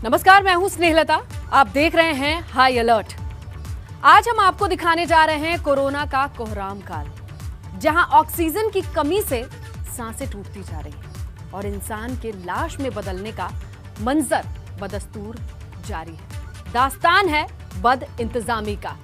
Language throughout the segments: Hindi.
नमस्कार, मैं हूं स्नेहलता। आप देख रहे हैं हाई अलर्ट। आज हम आपको दिखाने जा रहे हैं कोरोना का कोहराम काल, जहां ऑक्सीजन की कमी से सांसें टूटती जा रही हैं और इंसान के लाश में बदलने का मंजर बदस्तूर जारी है। दास्तान है बद इंतजामी का।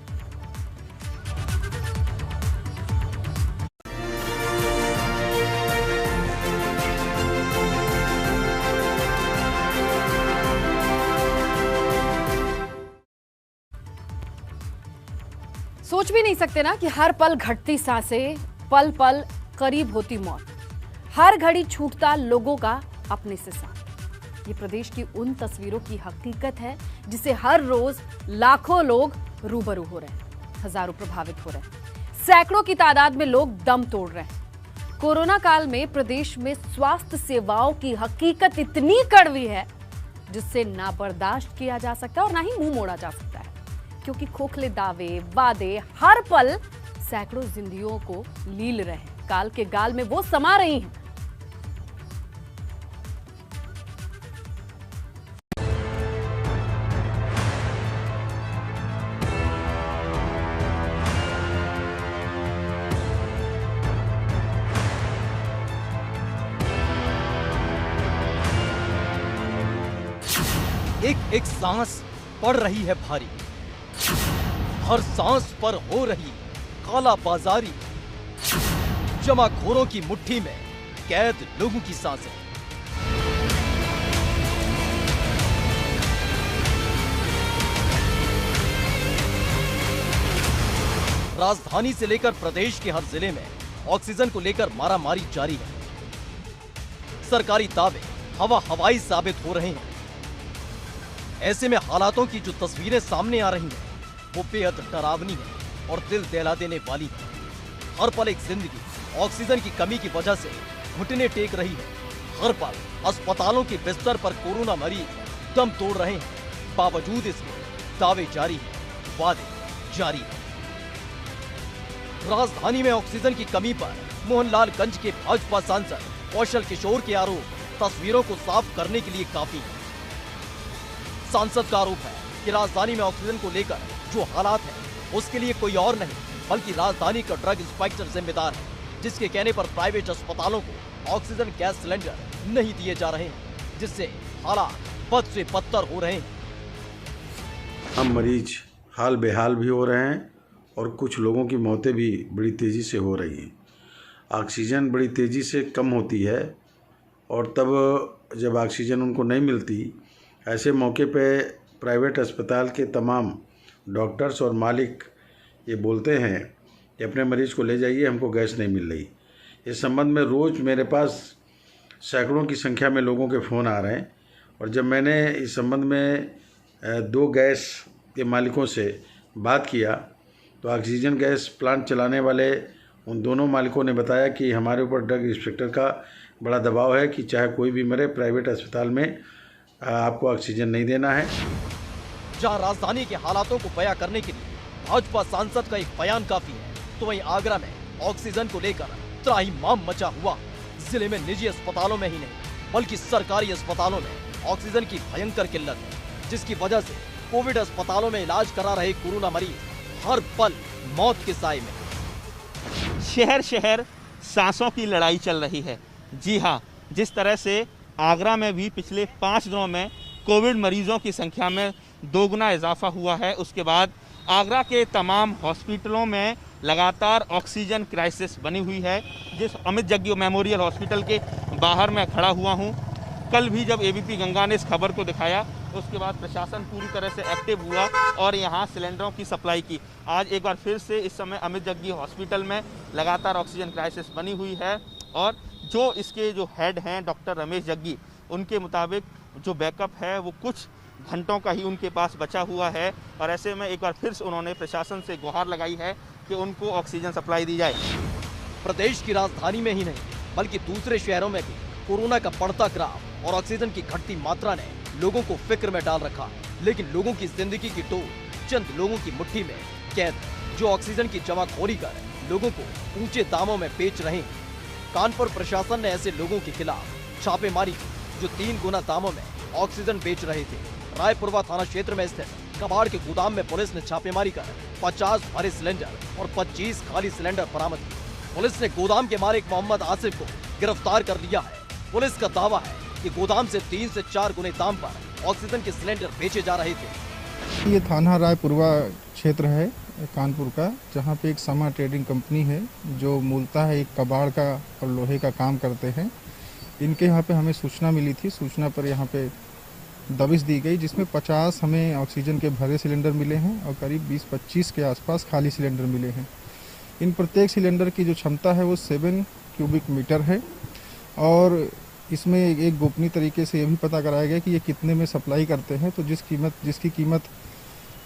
सोच भी नहीं सकते ना कि हर पल घटती सांसें, पल पल करीब होती मौत, हर घड़ी छूटता लोगों का अपने से साथ। ये प्रदेश की उन तस्वीरों की हकीकत है जिसे हर रोज लाखों लोग रूबरू हो रहे हैं, हजारों प्रभावित हो रहे हैं, सैकड़ों की तादाद में लोग दम तोड़ रहे हैं। कोरोना काल में प्रदेश में स्वास्थ्य सेवाओं की हकीकत इतनी कड़वी है जिससे ना बर्दाश्त किया जा सकता और ना ही मुंह मोड़ा जा सकता है, क्योंकि खोखले दावे, वादे हर पल सैकड़ों जिंदगियों को लील रहे हैं, काल के गाल में वो समा रही हैं। एक एक सांस पड़ रही है भारी, हर सांस पर हो रही काला बाजारी, जमाखोरों की मुट्ठी में कैद लोगों की सांसें। राजधानी से लेकर प्रदेश के हर जिले में ऑक्सीजन को लेकर मारामारी जारी है। सरकारी दावे हवा हवाई साबित हो रहे हैं। ऐसे में हालातों की जो तस्वीरें सामने आ रही हैं वो बेहद डरावनी है और दिल दहला देने वाली है। हर पल एक जिंदगी ऑक्सीजन की कमी की वजह से घुटने टेक रही है। हर पल अस्पतालों के बिस्तर पर कोरोना मरीज दम तोड़ रहे हैं। बावजूद इसके दावे जारी है, वादे जारी है। राजधानी में ऑक्सीजन की कमी पर मोहनलालगंज के भाजपा सांसद कौशल किशोर के आरोप तस्वीरों को साफ करने के लिए काफी है। सांसद का आरोप है कि राजधानी में ऑक्सीजन को लेकर जो हालात है उसके लिए कोई और नहीं बल्कि राजधानी का ड्रग इंस्पेक्टर जिम्मेदार है, जिसके कहने पर प्राइवेट अस्पतालों को ऑक्सीजन गैस सिलेंडर नहीं दिए जा रहे हैं, जिससे हालात बद से बदतर हो रहे हैं। हम मरीज हाल बेहाल भी हो रहे हैं और कुछ लोगों की मौतें भी बड़ी तेज़ी से हो रही हैं। ऑक्सीजन बड़ी तेज़ी से कम होती है और तब जब ऑक्सीजन उनको नहीं मिलती, ऐसे मौके पे प्राइवेट अस्पताल के तमाम डॉक्टर्स और मालिक ये बोलते हैं कि अपने मरीज़ को ले जाइए, हमको गैस नहीं मिल रही। इस संबंध में रोज़ मेरे पास सैकड़ों की संख्या में लोगों के फ़ोन आ रहे हैं और जब मैंने इस संबंध में 2 गैस के मालिकों से बात किया तो ऑक्सीजन गैस प्लांट चलाने वाले उन दोनों मालिकों ने बताया कि हमारे ऊपर ड्रग इंस्पेक्टर का बड़ा दबाव है कि चाहे कोई भी मरे, प्राइवेट अस्पताल में आपको ऑक्सीजन नहीं देना है। जहां राजधानी के हालातों को बयां करने के लिए भाजपा सांसद का एक बयान काफी है, तो वहीं आगरा में ऑक्सीजन को लेकर त्राहिमाम मचा हुआ। जिले में निजी अस्पतालों में ही नहीं बल्कि सरकारी अस्पतालों में ऑक्सीजन की भयंकर किल्लत है, जिसकी वजह से कोविड अस्पतालों में इलाज करा रहे कोरोना मरीज हर पल मौत के साए में। शहर शहर सांसों की लड़ाई चल रही है। जी हाँ, जिस तरह से आगरा में भी पिछले 5 दिनों में कोविड मरीजों की संख्या में दोगुना इजाफा हुआ है, उसके बाद आगरा के तमाम हॉस्पिटलों में लगातार ऑक्सीजन क्राइसिस बनी हुई है। जिस अमित जग्गी मेमोरियल हॉस्पिटल के बाहर मैं खड़ा हुआ हूँ, कल भी जब एबीपी गंगा ने इस खबर को दिखाया उसके बाद प्रशासन पूरी तरह से एक्टिव हुआ और यहाँ सिलेंडरों की सप्लाई की। आज एक बार फिर से इस समय अमित जग्गी हॉस्पिटल में लगातार ऑक्सीजन क्राइसिस बनी हुई है और जो इसके जो हेड हैं डॉक्टर रमेश जग्गी, उनके मुताबिक जो बैकअप है वो कुछ घंटों का ही उनके पास बचा हुआ है और ऐसे में एक बार फिर से उन्होंने प्रशासन से गुहार लगाई है कि उनको ऑक्सीजन सप्लाई दी जाए। प्रदेश की राजधानी में ही नहीं बल्कि दूसरे शहरों में भी कोरोना का बढ़ता ग्राफ और ऑक्सीजन की घटती मात्रा ने लोगों को फिक्र में डाल रखा, लेकिन लोगों की जिंदगी की डोर चंद लोगों की मुट्ठी में कैद, जो ऑक्सीजन की जमाखोरी कर लोगों को ऊंचे दामों में बेच रहे हैं। कानपुर प्रशासन ने ऐसे लोगों के खिलाफ छापेमारी की जो 3 गुना दामों में ऑक्सीजन बेच रहे थे। रायपुरवा थाना क्षेत्र में स्थित कबाड़ के गोदाम में पुलिस ने छापेमारी कर 50 भरे सिलेंडर और 25 खाली सिलेंडर बरामद किए। पुलिस ने गोदाम के मालिक मोहम्मद आसिफ को गिरफ्तार कर लिया है। पुलिस का दावा है कि गोदाम से 3 से 4 गुने दाम पर ऑक्सीजन के सिलेंडर बेचे जा रहे थे। ये थाना रायपुरवा क्षेत्र है कानपुर का, जहाँ पे एक समा ट्रेडिंग कंपनी है जो मूलतः एक कबाड़ का और लोहे का काम करते हैं। इनके यहाँ पे हमें सूचना मिली थी। सूचना पर यहाँ पे दबिश दी गई, जिसमें 50 हमें ऑक्सीजन के भरे सिलेंडर मिले हैं और करीब 20-25 के आसपास खाली सिलेंडर मिले हैं। इन प्रत्येक सिलेंडर की जो क्षमता है वो 7 क्यूबिक मीटर है और इसमें एक गोपनीय तरीके से ये भी पता कराया गया कि ये कितने में सप्लाई करते हैं। तो जिसकी कीमत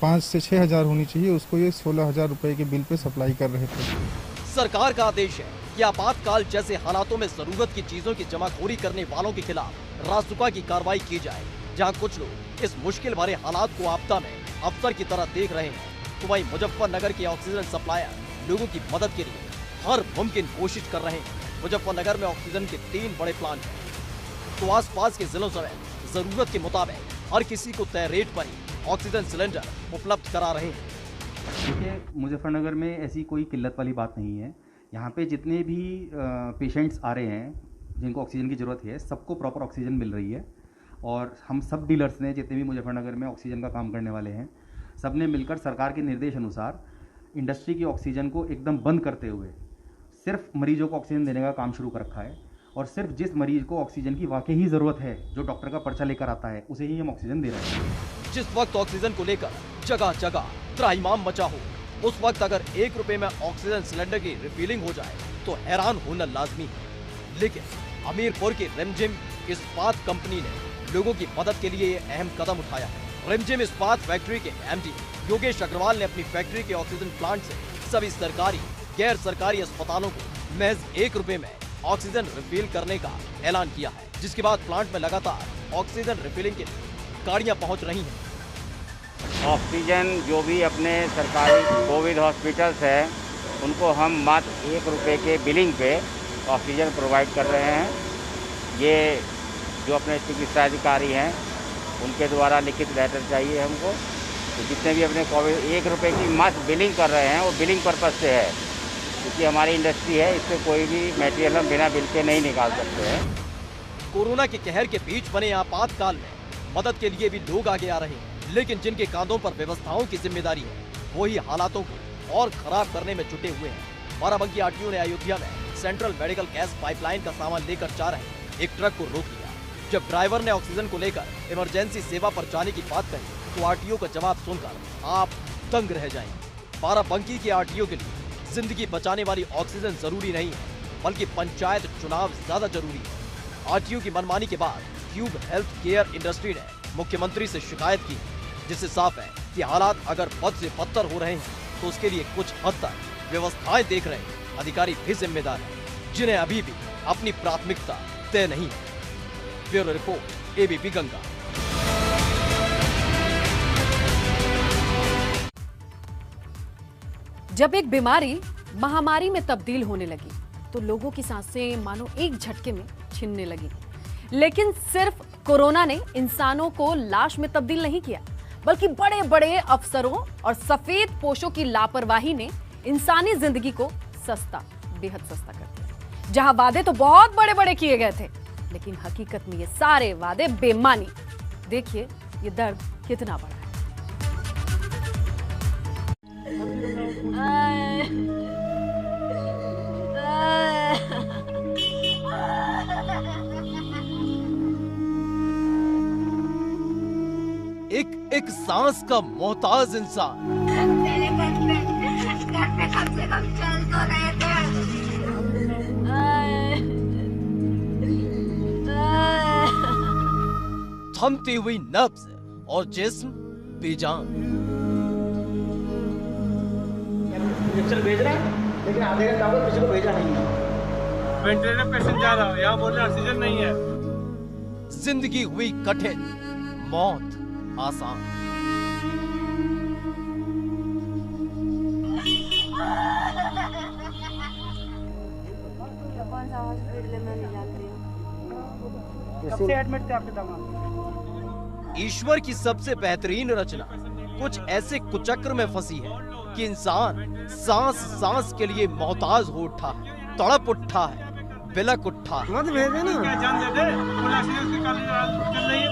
5 से 6 हज़ार होनी चाहिए, उसको ये 16,000 रुपये के बिल पे सप्लाई कर रहे थे। सरकार का आदेश है कि आपातकाल जैसे हालातों में जरूरत की चीजों की जमाखोरी करने वालों के खिलाफ रासुका की कार्रवाई की जाए। जहां कुछ लोग इस मुश्किल भरे हालात को आपदा में अवसर की तरह देख रहे हैं, तो वहीं मुजफ्फरनगर के ऑक्सीजन सप्लायर लोगों की मदद के लिए हर मुमकिन कोशिश कर रहे हैं। मुजफ्फरनगर में ऑक्सीजन के 3 बड़े प्लांट हैं, तो आसपास के जिलों समेत जरूरत के मुताबिक हर किसी को तय रेट पर ही ऑक्सीजन सिलेंडर उपलब्ध करा रहे हैं। देखिए, मुजफ्फरनगर में ऐसी कोई किल्लत वाली बात नहीं है। यहाँ पे जितने भी पेशेंट्स आ रहे हैं जिनको ऑक्सीजन की ज़रूरत है, सबको प्रॉपर ऑक्सीजन मिल रही है। और हम सब डीलर्स ने, जितने भी मुजफ्फरनगर में ऑक्सीजन का काम करने वाले हैं, सब ने मिलकर सरकार के निर्देश अनुसार इंडस्ट्री की ऑक्सीजन को एकदम बंद करते हुए सिर्फ मरीजों को ऑक्सीजन देने का काम शुरू कर रखा है। और सिर्फ जिस मरीज को ऑक्सीजन की वाकई ही ज़रूरत है, जो डॉक्टर का पर्चा लेकर आता है, उसे ही हम ऑक्सीजन दे रहे हैं। जिस वक्त ऑक्सीजन को लेकर जगह जगह त्राहिमाम मचा हो, उस वक्त अगर 1 रुपए में ऑक्सीजन सिलेंडर की रिफिलिंग हो जाए तो हैरान होना लाजमी है। लेकिन हमीरपुर की रिमझिम इस्पात कंपनी ने लोगों की मदद के लिए ये अहम कदम उठाया है। रिमझिम इस्पात फैक्ट्री के एमडी योगेश अग्रवाल ने अपनी फैक्ट्री के ऑक्सीजन प्लांट से सभी सरकारी गैर सरकारी अस्पतालों को महज 1 रुपए में ऑक्सीजन रिफिल करने का ऐलान किया है, जिसके बाद प्लांट में लगातार ऑक्सीजन रिफिलिंग के गाड़ियां पहुंच रही हैं। ऑक्सीजन जो भी अपने सरकारी कोविड हॉस्पिटल्स हैं, उनको हम मात्र 1 रुपये के बिलिंग पे ऑक्सीजन प्रोवाइड कर रहे हैं। ये जो अपने चिकित्सा अधिकारी हैं, उनके द्वारा लिखित लेटर चाहिए हमको। तो जितने भी अपने कोविड 1 रुपये की मात्र बिलिंग कर रहे हैं, वो बिलिंग पर्पज़ से है, क्योंकि हमारी इंडस्ट्री है, इससे कोई भी मटेरियल हम बिना बिल के नहीं निकाल सकते हैं। कोरोना के कहर के बीच बने आपातकाल में मदद के लिए भी लोग आगे आ रहे हैं, लेकिन जिनके कांधों पर व्यवस्थाओं की जिम्मेदारी है, वही हालातों को और खराब करने में जुटे हुए हैं। बाराबंकी आरटीओ ने अयोध्या में सेंट्रल मेडिकल गैस पाइपलाइन का सामान लेकर जा रहे एक ट्रक को रोक दिया। जब ड्राइवर ने ऑक्सीजन को लेकर इमरजेंसी सेवा पर जाने की बात कही, तो आरटीओ का जवाब सुनकर आप दंग रह जाएंगे। बाराबंकी के आरटीओ के लिए जिंदगी बचाने वाली ऑक्सीजन जरूरी नहीं है, बल्कि पंचायत चुनाव ज्यादा जरूरी है। आरटीओ की मनमानी के बाद क्यूब हेल्थ केयर इंडस्ट्री ने मुख्यमंत्री से शिकायत की, जिससे साफ है कि हालात अगर बद से बदतर हो रहे हैं, तो उसके लिए कुछ हद तक व्यवस्थाएं देख रहे अधिकारी भी जिम्मेदार हैं, जिन्हें अभी भी अपनी प्राथमिकता तय नहीं है। Bureau report, ABP Ganga. जब एक बीमारी महामारी में तब्दील होने लगी, तो लोगों की सांसें मानो एक झटके में छिनने लगी। लेकिन सिर्फ कोरोना ने इंसानों को लाश में तब्दील नहीं किया, बल्कि बड़े बड़े अफसरों और सफेद पोशों की लापरवाही ने इंसानी जिंदगी को सस्ता, बेहद सस्ता कर दिया। जहां वादे तो बहुत बड़े बड़े किए गए थे, लेकिन हकीकत में ये सारे वादे बेमानी। देखिए ये दर्द कितना बड़ा है। एक सांस का मोहताज इंसान, मेरे घर पे कम से कम चल तो रहे थे। थमती हुई नब्ज और जिस्म बेजान। इंजेक्शन भेज रहे हैं, लेकिन आधे घंटा हो किसी को भेजा नहीं है। वेंटिलेटर पेशेंट जा रहा है, यहाँ बोल रहे ऑक्सीजन नहीं है। जिंदगी हुई कठिन, मौत आसान। कौन सा हॉस्पिटल में ले जाते हैं? कब से एडमिट थे आपके दामाद? ईश्वर की सबसे बेहतरीन रचना कुछ ऐसे कुचक्र में फंसी है कि इंसान सांस सांस के लिए मोहताज हो उठा है, तड़प उठा है, बिलक उठा है। मत भेज देना, क्या जान दे दे, फुल ऑक्सीजन की चल रही है।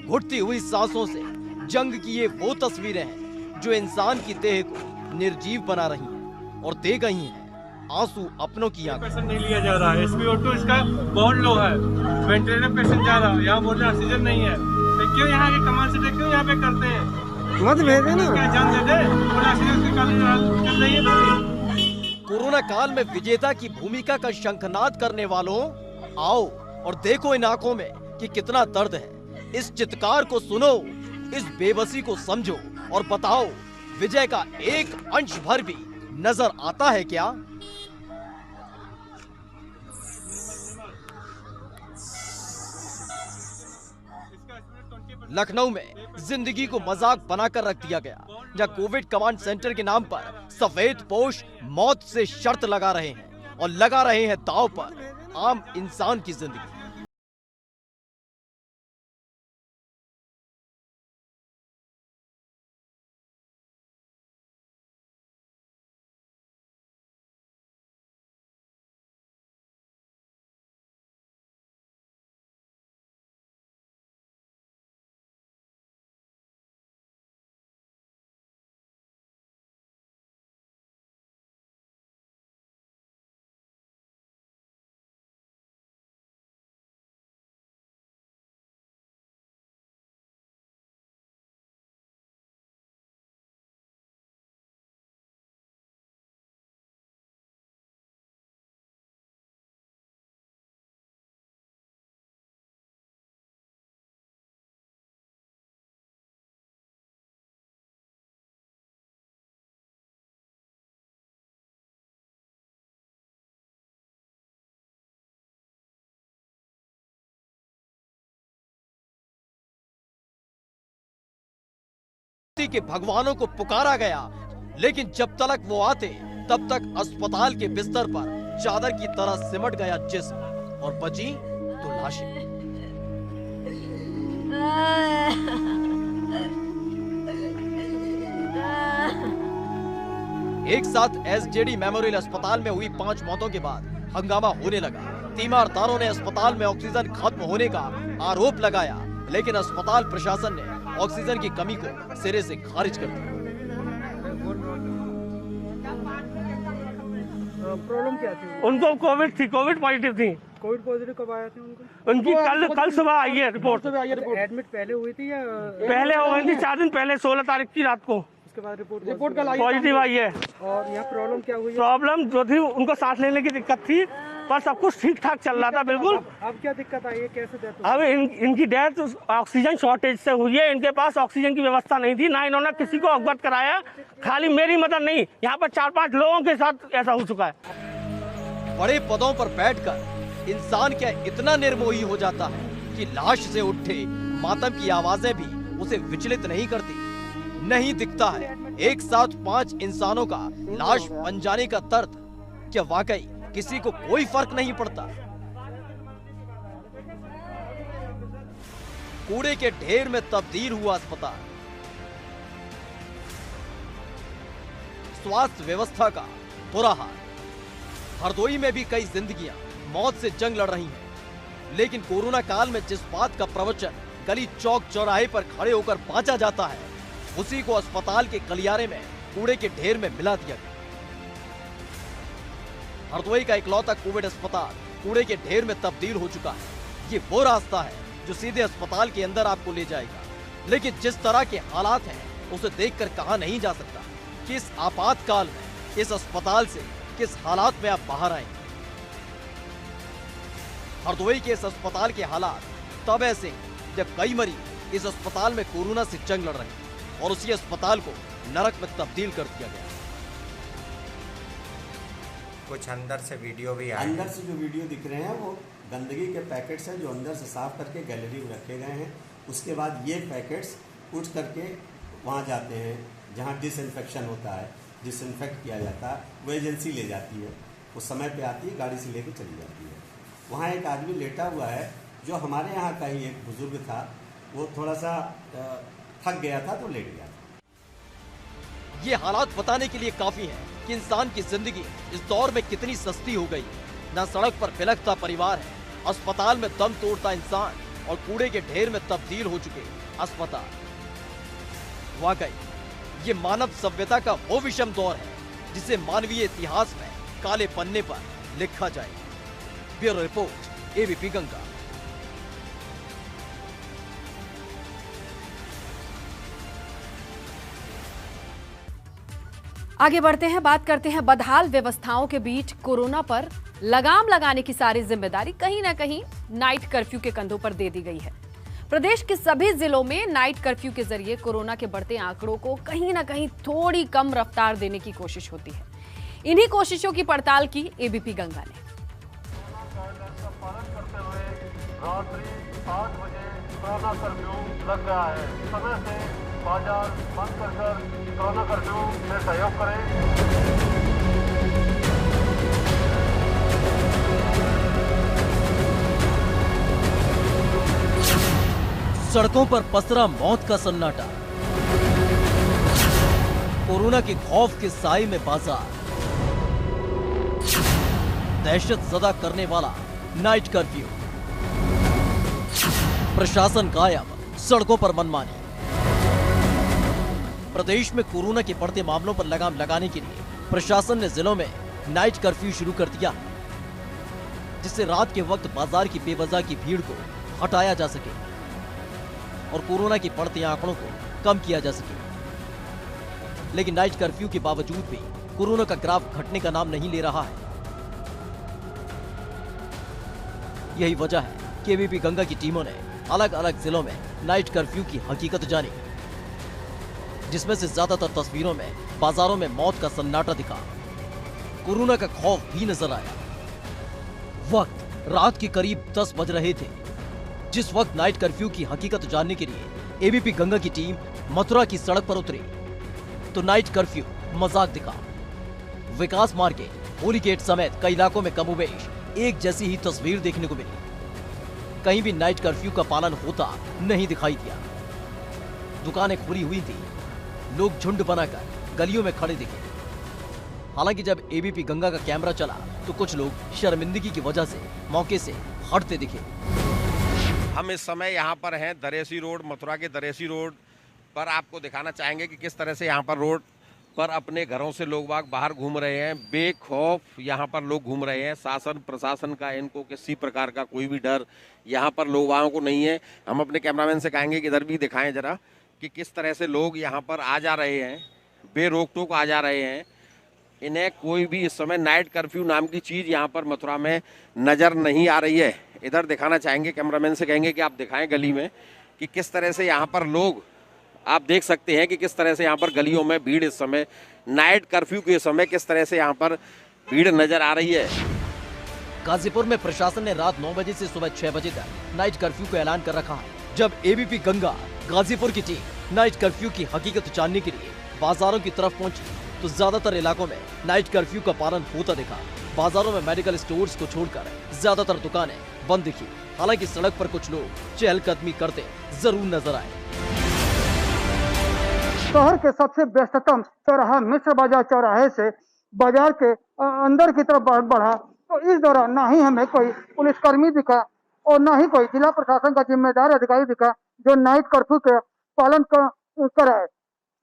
घुटती हुई सांसों से जंग की ये वो तस्वीरें हैं जो इंसान की देह को निर्जीव बना रही हैं और दे गई हैं आंसू अपनों की आंखें। पेशेंट नहीं लिया जा रहा है, SpO2 इसका बहुत लो है, वेंटिलेटर पेशेंट जा रहा है, यहाँ बोल रहे ऑक्सीजन नहीं है, तो क्यों यहाँ के कमाल से क्यों यहाँ पे करते हैं? मत भेज देना, क्या जान दे दे, फुल ऑक्सीजन की चल रही है। कोरोना काल में विजेता की भूमिका का शंखनाद करने वालों, आओ और देखो इन आंखों में कि कितना दर्द है। इस चित्कार को सुनो, इस बेबसी को समझो और बताओ विजय का एक अंश भर भी नजर आता है क्या? लखनऊ में जिंदगी को मजाक बनाकर रख दिया गया, जहां कोविड कमांड सेंटर के नाम पर सफेद पोश मौत से शर्त लगा रहे हैं और लगा रहे हैं दांव पर आम इंसान की जिंदगी। के भगवानों को पुकारा गया, लेकिन जब तक वो आते तब तक अस्पताल के बिस्तर पर चादर की तरह सिमट गया जिस्म और बची तो लाशें। एक साथ SJD मेमोरियल अस्पताल में हुई 5 मौतों के बाद हंगामा होने लगा। तीमारदारों ने अस्पताल में ऑक्सीजन खत्म होने का आरोप लगाया, लेकिन अस्पताल प्रशासन ने ऑक्सीजन की कमी को सिरे से खारिज कर दिया। प्रॉब्लम क्या थी? उनको कोविड थी, कोविड पॉजिटिव थी। कोविड पॉजिटिव कब आया था उनको? उनकी कल सुबह आई है रिपोर्ट। एडमिट पहले हुई थी या पहले हो गई थी? 4 दिन पहले 16 तारीख की रात को। उसके बाद रिपोर्ट कल आई, पॉजिटिव आई है। और यहाँ प्रॉब्लम क्या हुई? प्रॉब्लम जो थी उनको सांस लेने की दिक्कत थी, पर सब कुछ ठीक ठाक चल रहा था बिल्कुल। अब क्या दिक्कत आई है, कैसे डेथ? अब इनकी डेथ ऑक्सीजन शॉर्टेज से हुई है। इनके पास ऑक्सीजन की व्यवस्था नहीं थी, ना इन्होंने किसी को अवगत कराया। खाली मेरी मदद नहीं, यहाँ पर 4-5 लोगों के साथ ऐसा हो चुका है। बड़े पदों पर बैठकर इंसान क्या इतना निर्मोही हो जाता है कि लाश से उठे मातम की आवाजें भी उसे विचलित नहीं करती। नहीं दिखता है एक साथ 5 इंसानों का लाश बन जाने का दर्द। क्या वाकई किसी को कोई फर्क नहीं पड़ता? कूड़े के ढेर में तब्दील हुआ अस्पताल। स्वास्थ्य व्यवस्था का बुरा हाल। हरदोई में भी कई जिंदगियां मौत से जंग लड़ रही हैं, लेकिन कोरोना काल में जिस बात का प्रवचन गली चौक चौराहे पर खड़े होकर बांटा जाता है, उसी को अस्पताल के गलियारे में कूड़े के ढेर में मिला दिया गया। हरदोई का इकलौता कोविड अस्पताल कूड़े के ढेर में तब्दील हो चुका है। ये वो रास्ता है जो सीधे अस्पताल के अंदर आपको ले जाएगा, लेकिन जिस तरह के हालात हैं उसे देखकर कहा नहीं जा सकता कि इस आपातकाल में इस अस्पताल से किस हालात में आप बाहर आए। हरदोई के इस अस्पताल के हालात तब ऐसे जब कई मरीज इस अस्पताल में कोरोना से जंग लड़ रहे हैं और उसी अस्पताल को नरक में तब्दील कर दिया गया। कुछ अंदर से वीडियो भी आए। अंदर से जो वीडियो दिख रहे हैं वो गंदगी के पैकेट्स हैं जो अंदर से साफ करके गैलरी में रखे गए हैं। उसके बाद ये पैकेट्स उठ करके वहाँ जाते हैं जहाँ डिसइंफेक्शन होता है, डिसइंफेक्ट किया जाता है। वो एजेंसी ले जाती है, वो समय पे आती है, गाड़ी से लेके चली जाती है। वहाँ एक आदमी लेटा हुआ है जो हमारे यहाँ का ही एक बुजुर्ग था, वो थोड़ा सा थक गया था तो लेट गया था। ये हालात बताने के लिए काफी है कि इंसान की जिंदगी इस दौर में कितनी सस्ती हो गई। न सड़क पर बिलखता परिवार है, अस्पताल में दम तोड़ता इंसान और कूड़े के ढेर में तब्दील हो चुके अस्पताल। वाकई ये मानव सभ्यता का वो विषम दौर है जिसे मानवीय इतिहास में काले पन्ने पर लिखा जाएगा। Bureau report, ABP Ganga. आगे बढ़ते हैं, बात करते हैं बदहाल व्यवस्थाओं के बीच कोरोना पर लगाम लगाने की सारी जिम्मेदारी कहीं ना कहीं नाइट कर्फ्यू के कंधों पर दे दी गई है। प्रदेश के सभी जिलों में नाइट कर्फ्यू के जरिए कोरोना के बढ़ते आंकड़ों को कहीं ना कहीं थोड़ी कम रफ्तार देने की कोशिश होती है। इन्हीं कोशिशों की पड़ताल की एबीपी गंगा ने। रात्रि 8 बजे कोरोना कर्फ्यू लग गया है। समय से बाजार बंद कर कोरोना कर्फ्यू में सहयोग करें। सड़कों पर पसरा मौत का सन्नाटा, कोरोना के खौफ के साए में बाजार, दहशत ज़दा करने वाला नाइट कर्फ्यू, प्रशासन गायब, सड़कों पर मनमानी। प्रदेश में कोरोना के बढ़ते मामलों पर लगाम लगाने के लिए प्रशासन ने जिलों में नाइट कर्फ्यू शुरू कर दिया है, जिससे रात के वक्त बाजार की बेवजह की भीड़ को हटाया जा सके और कोरोना के बढ़ते आंकड़ों को कम किया जा सके। लेकिन नाइट कर्फ्यू के बावजूद भी कोरोना का ग्राफ घटने का नाम नहीं ले रहा है। यही वजह है कि एबीपी गंगा की टीमों ने अलग अलग जिलों में नाइट कर्फ्यू की हकीकत जानी, जिसमें से ज्यादातर तस्वीरों में बाजारों में मौत का सन्नाटा दिखा, कोरोना का खौफ भी नजर आया। वक्त रात के करीब 10 बज रहे थे जिस वक्त नाइट कर्फ्यू की हकीकत जानने के लिए एबीपी गंगा की टीम मथुरा की सड़क पर उतरी तो नाइट कर्फ्यू मजाक दिखा। विकास मार्ग के होली गेट समेत कई इलाकों में कमोबेश एक जैसी ही तस्वीर देखने को मिली। कहीं भी नाइट कर्फ्यू का पालन होता नहीं दिखाई दिया। दुकानें खुली हुई थी, लोग झुंड बनाकर गलियों में खड़े दिखे। हालांकि जब एबीपी गंगा का कैमरा चला तो कुछ लोग शर्मिंदगी की वजह से मौके से हटते दिखे। हम इस समय यहाँ पर हैं दरेसी रोड, मथुरा के दरेसी रोड पर आपको दिखाना चाहेंगे कि किस तरह से यहाँ पर रोड पर अपने घरों से लोग बाहर घूम रहे हैं। बेखौफ यहाँ पर लोग घूम रहे हैं। शासन प्रशासन का इनको किसी प्रकार का कोई भी डर यहाँ पर लोगों को नहीं है। हम अपने कैमरामैन से कहेंगे कि इधर भी दिखाएं जरा कि किस तरह से लोग यहाँ पर आ जा रहे हैं, बेरोक टोक आ जा रहे हैं। इन्हें कोई भी इस समय नाइट कर्फ्यू नाम की चीज़ यहाँ पर मथुरा में नज़र नहीं आ रही है। इधर दिखाना चाहेंगे, कैमरामैन से कहेंगे कि आप दिखाएं गली में कि किस तरह से यहाँ पर लोग, आप देख सकते हैं कि किस तरह से यहाँ पर गलियों में भीड़ इस समय नाइट कर्फ्यू के समय किस तरह से यहाँ पर भीड़ नजर आ रही है। गाजीपुर में प्रशासन ने रात 9 बजे से सुबह 6 बजे तक नाइट कर्फ्यू का ऐलान कर रखा है। जब एबीपी गंगा गाजीपुर की टीम नाइट कर्फ्यू की हकीकत जानने के लिए बाजारों की तरफ पहुंची तो ज्यादातर इलाकों में नाइट कर्फ्यू का पालन होता दिखा। बाजारों में मेडिकल स्टोर्स को छोड़कर ज्यादातर दुकानें बंद दिखी। हालांकि सड़क पर कुछ लोग चहलकदमी करते जरूर नजर आए। शहर के सबसे व्यस्ततम चौराहा मिश्र बाजार चौराहे से बाजार के अंदर की तरफ बढ़ा तो इस दौरान ना ही हमें कोई पुलिसकर्मी दिखा और ना ही कोई जिला प्रशासन का जिम्मेदार अधिकारी दिखा जो नाइट कर्फ्यू के पालन कराए।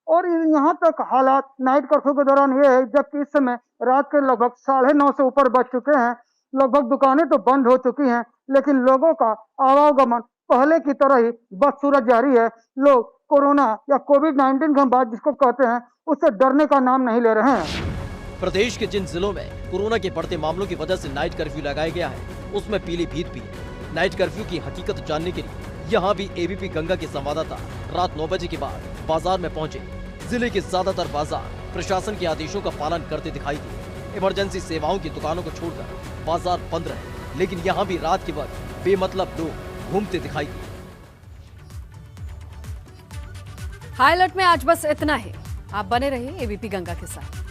और यहाँ तक हालात नाइट कर्फ्यू के दौरान ये है, जबकि इस समय रात के लगभग 9:30 से ऊपर बज चुके हैं। लगभग दुकानें तो बंद हो चुकी हैं, लेकिन लोगों का आवागमन पहले की तरह ही बदसूरत जारी है। लोग कोरोना या कोविड-19 की बात जिसको कहते हैं उससे डरने का नाम नहीं ले रहे हैं। प्रदेश के जिन जिलों में कोरोना के बढ़ते मामलों की वजह से नाइट कर्फ्यू लगाया गया है उसमें पीलीभीत भी है। नाइट कर्फ्यू की हकीकत जानने के लिए यहाँ भी एबीपी गंगा के संवाददाता रात 9 बजे के बाद बाजार में पहुंचे। जिले के ज्यादातर बाजार प्रशासन के आदेशों का पालन करते दिखाई दिए। इमरजेंसी सेवाओं की दुकानों को छोड़कर बाजार बंद रहे, लेकिन यहाँ भी रात के वक्त बेमतलब लोग घूमते दिखाई दिए। हाई अलर्ट में आज बस इतना ही। आप बने रहिए एबीपी गंगा के साथ।